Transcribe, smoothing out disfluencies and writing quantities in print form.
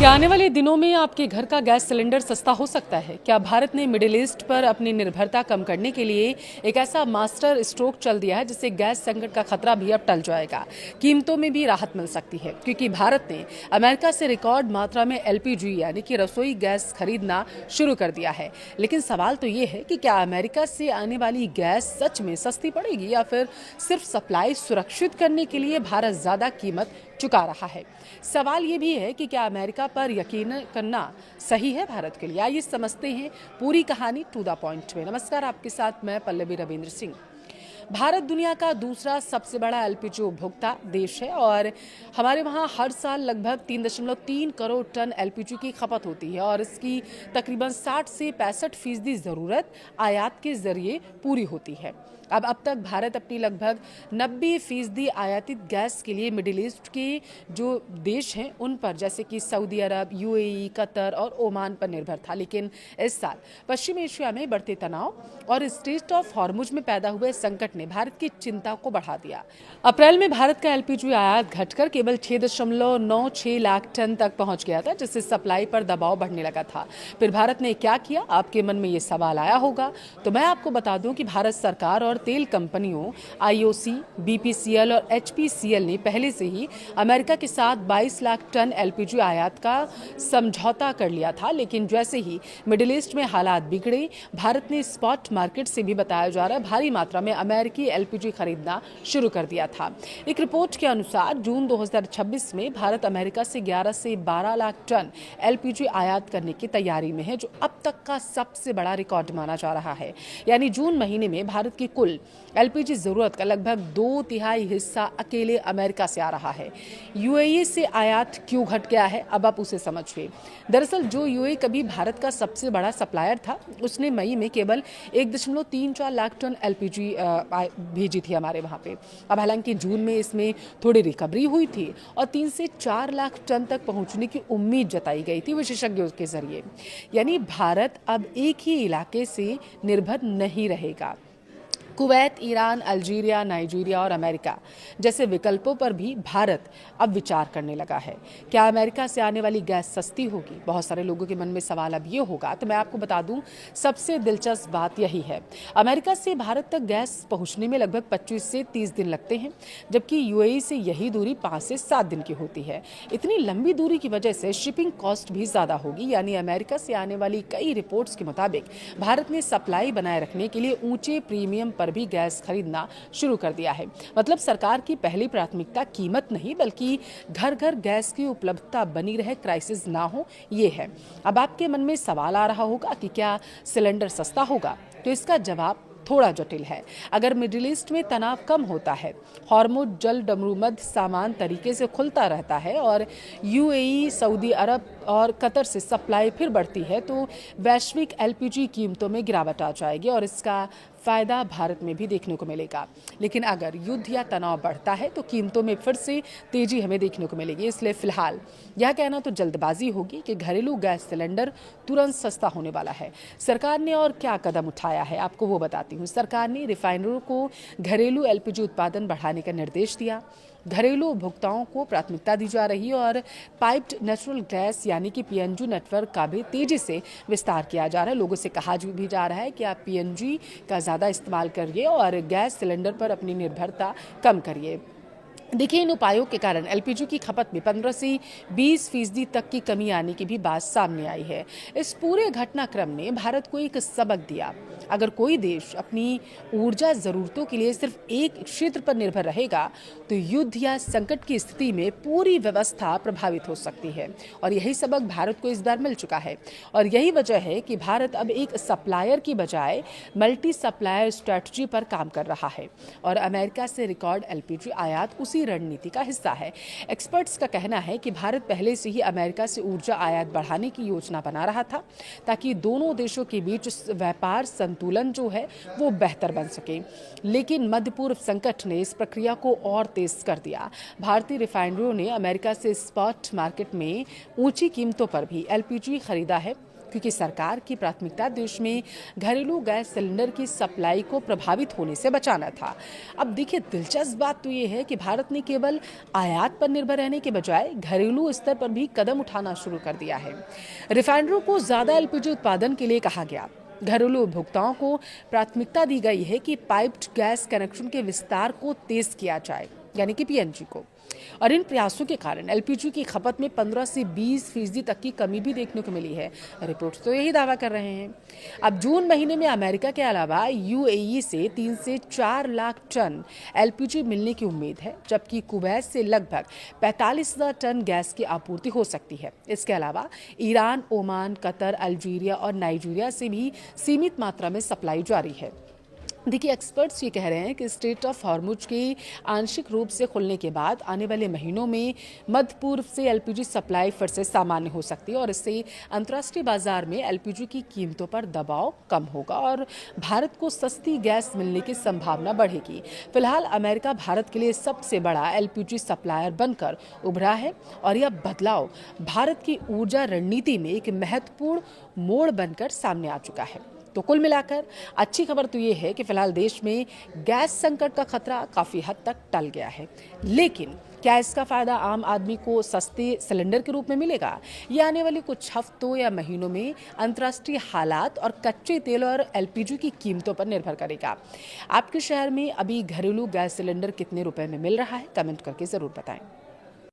क्या आने वाले दिनों में आपके घर का गैस सिलेंडर सस्ता हो सकता है? क्या भारत ने मिडिल ईस्ट पर अपनी निर्भरता कम करने के लिए एक ऐसा मास्टर स्ट्रोक चल दिया है जिससे गैस संकट का खतरा भी अब टल जाएगा? कीमतों में भी राहत मिल सकती है क्योंकि भारत ने अमेरिका से रिकॉर्ड मात्रा में एलपीजी यानी कि रसोई गैस खरीदना शुरू कर दिया है। लेकिन सवाल तो ये है कि क्या अमेरिका से आने वाली गैस सच में सस्ती पड़ेगी या फिर सिर्फ सप्लाई सुरक्षित करने के लिए भारत ज्यादा कीमत चुका रहा है? सवाल ये भी है कि क्या अमेरिका पर यकीन करना सही है भारत के लिए? आइए समझते हैं पूरी कहानी टू द पॉइंट में। नमस्कार, आपके साथ मैं पल्लवी रविंद्र सिंह। भारत दुनिया का दूसरा सबसे बड़ा एलपीजी उपभोक्ता देश है और हमारे वहाँ हर साल लगभग 3.3 करोड़ टन एलपीजी की खपत होती है और इसकी तकरीबन 60 से 65% ज़रूरत आयात के जरिए पूरी होती है। अब तक भारत अपनी लगभग 90% आयातित गैस के लिए मिडिल ईस्ट के जो देश हैं उन पर, जैसे कि सऊदी अरब, यूएई, कतर और ओमान पर निर्भर था। लेकिन इस साल पश्चिम एशिया में बढ़ते तनाव और स्ट्रेट ऑफ हॉर्मुज में पैदा हुए संकट ने भारत की चिंता को बढ़ा दिया। अप्रैल में भारत का एलपीजी आयात घटकर केवल 6.96 लाख टन तक पहुंच गया था, जिससे सप्लाई पर दबाव बढ़ने लगा था। फिर भारत ने क्या किया? आपके मन में ये सवाल आया होगा, तो मैं आपको बता दूं कि भारत सरकार और तेल कंपनियों आईओसी, बीपीसीएल और एचपीसीएल ने पहले से ही अमेरिका के साथ 22 लाख टन एलपीजी आयात का समझौता कर लिया था। लेकिन जैसे ही मिडिल ईस्ट में हालात बिगड़े, भारत ने स्पॉट मार्केट से भी बताया जा रहा है भारी मात्रा में अमेरिकी एलपीजी खरीदना शुरू कर दिया था। एक रिपोर्ट के अनुसार जून 2026 में भारत अमेरिका से 11 से 12 लाख टन एलपीजी आयात करने की तैयारी में है, जो अब तक का सबसे बड़ा रिकॉर्ड माना जा रहा है। यानी जून महीने में भारत की कुल एलपीजी जरूरत का लगभग 2/3 हिस्सा अकेले अमेरिका से आ रहा है। यूएई से आयात क्यों घट गया है, अब आप उसे समझिए। दरअसल जो यूएई कभी भारत का सबसे बड़ा सप्लायर था, उसने मई में केवल 1.34 लाख टन एलपीजी भेजी थी हमारे वहाँ पे। अब हालांकि जून में इसमें थोड़ी रिकवरी हुई थी और 3 से 4 लाख टन तक पहुँचने की उम्मीद जताई गई थी विशेषज्ञों के जरिए। यानी भारत अब एक ही इलाके से निर्भर नहीं रहेगा। कुवैत, ईरान, अल्जीरिया, नाइजीरिया और अमेरिका जैसे विकल्पों पर भी भारत अब विचार करने लगा है। क्या अमेरिका से आने वाली गैस सस्ती होगी? बहुत सारे लोगों के मन में सवाल अब ये होगा, तो मैं आपको बता दूं सबसे दिलचस्प बात यही है। अमेरिका से भारत तक गैस पहुंचने में लगभग 25 से 30 दिन लगते हैं, जबकि यूएई से यही दूरी 5 से 7 दिन की होती है। इतनी लंबी दूरी की वजह से शिपिंग कॉस्ट भी ज्यादा होगी। यानी अमेरिका से आने वाली कई रिपोर्ट्स के मुताबिक भारत ने सप्लाई बनाए रखने के लिए ऊंचे प्रीमियम पर भी गैस खरीदना शुरू कर दिया है। मतलब सरकार की पहली प्राथमिकता कीमत नहीं, बल्कि घर घर गैस की उपलब्धता बनी रहे, क्राइसिस ना हो, ये है। अब आपके मन में सवाल आ रहा होगा कि क्या सिलेंडर सस्ता होगा? तो इसका जवाब थोड़ा जटिल है। अगर मिडिल ईस्ट में तनाव कम होता है, हॉर्मुज जल डमरूमद सामान तरीके से खुलता रहता है और यूएई, सऊदी अरब और कतर से सप्लाई फिर बढ़ती है, तो वैश्विक एलपीजी कीमतों में गिरावट आ जाएगी और इसका फायदा भारत में भी देखने को मिलेगा। लेकिन अगर युद्ध या तनाव बढ़ता है तो कीमतों में फिर से तेजी हमें देखने को मिलेगी। इसलिए फिलहाल यह कहना तो जल्दबाजी होगी कि घरेलू गैस सिलेंडर तुरंत सस्ता होने वाला है। सरकार ने और क्या कदम उठाया है, आपको वो बताती हूँ। सरकार ने रिफाइनरों को घरेलू एलपीजी उत्पादन बढ़ाने का निर्देश दिया। घरेलू उपभोक्ताओं को प्राथमिकता दी जा रही है और पाइप्ड नेचुरल गैस यानी कि पीएनजी नेटवर्क का भी तेजी से विस्तार किया जा रहा है। लोगों से कहा भी जा रहा है कि आप पीएनजी का ज़्यादा इस्तेमाल करिए और गैस सिलेंडर पर अपनी निर्भरता कम करिए। देखिए, इन उपायों के कारण एलपीजी की खपत में 15 से 20% तक की कमी आने की भी बात सामने आई है। इस पूरे घटनाक्रम ने भारत को एक सबक दिया। अगर कोई देश अपनी ऊर्जा ज़रूरतों के लिए सिर्फ एक क्षेत्र पर निर्भर रहेगा, तो युद्ध या संकट की स्थिति में पूरी व्यवस्था प्रभावित हो सकती है। और यही सबक भारत को इस बार मिल चुका है और यही वजह है कि भारत अब एक सप्लायर की बजाय मल्टी सप्लायर स्ट्रैटेजी पर काम कर रहा है और अमेरिका से रिकॉर्ड एलपीजी आयात उसी रणनीति का हिस्सा है। एक्सपर्ट्स का कहना है कि भारत पहले से ही अमेरिका से ऊर्जा आयात बढ़ाने की योजना बना रहा था, ताकि दोनों देशों के बीच व्यापार संतुलन जो है वो बेहतर बन सके। लेकिन मध्य पूर्व संकट ने इस प्रक्रिया को और तेज कर दिया। भारतीय रिफाइनरियों ने अमेरिका से स्पॉट मार्केट में ऊंची कीमतों पर भी एलपीजी खरीदा है। क्योंकि सरकार की प्राथमिकता देश में घरेलू गैस सिलेंडर की सप्लाई को प्रभावित होने से बचाना था। अब देखिए, दिलचस्प बात तो ये है कि भारत ने केवल आयात पर निर्भर रहने के बजाय घरेलू स्तर पर भी कदम उठाना शुरू कर दिया है। रिफाइनरों को ज्यादा एलपीजी उत्पादन के लिए कहा गया। घरेलू उपभोक्ताओं को प्राथमिकता दी गई है कि पाइप्ड गैस कनेक्शन के विस्तार को तेज किया जाए, यानी कि पीएनजी को। और इन प्रयासों के कारण एलपीजी की खपत में 15 से 20% तक की कमी भी देखने को मिली है। रिपोर्ट्स तो यही दावा कर रहे हैं। अब जून महीने में अमेरिका के अलावा यूएई से 3 से 4 लाख टन एलपीजी मिलने की उम्मीद है, जबकि कुवैत से लगभग 45,000 टन गैस की आपूर्ति हो सकती है। इसके अलावा ईरान, ओमान, कतर, अल्जीरिया और नाइजीरिया से भी सीमित मात्रा में सप्लाई जारी है। देखिए, एक्सपर्ट्स ये कह रहे हैं कि स्ट्रेट ऑफ हॉर्मुज के आंशिक रूप से खुलने के बाद आने वाले महीनों में मध्य पूर्व से एलपीजी सप्लाई फिर से सामान्य हो सकती है और इससे अंतर्राष्ट्रीय बाजार में एलपीजी की कीमतों पर दबाव कम होगा और भारत को सस्ती गैस मिलने की संभावना बढ़ेगी। फिलहाल अमेरिका भारत के लिए सबसे बड़ा एलपीजी सप्लायर बनकर उभरा है और यह बदलाव भारत की ऊर्जा रणनीति में एक महत्वपूर्ण मोड़ बनकर सामने आ चुका है। तो कुल मिलाकर अच्छी खबर तो ये है कि फिलहाल देश में गैस संकट का खतरा काफी हद तक टल गया है। लेकिन क्या इसका फायदा आम आदमी को सस्ते सिलेंडर के रूप में मिलेगा? ये आने वाले कुछ हफ्तों या महीनों में अंतर्राष्ट्रीय हालात और कच्चे तेल और एलपीजी की कीमतों पर निर्भर करेगा। आपके शहर में अभी घरेलू गैस सिलेंडर कितने रुपए में मिल रहा है? कमेंट करके जरूर बताएं।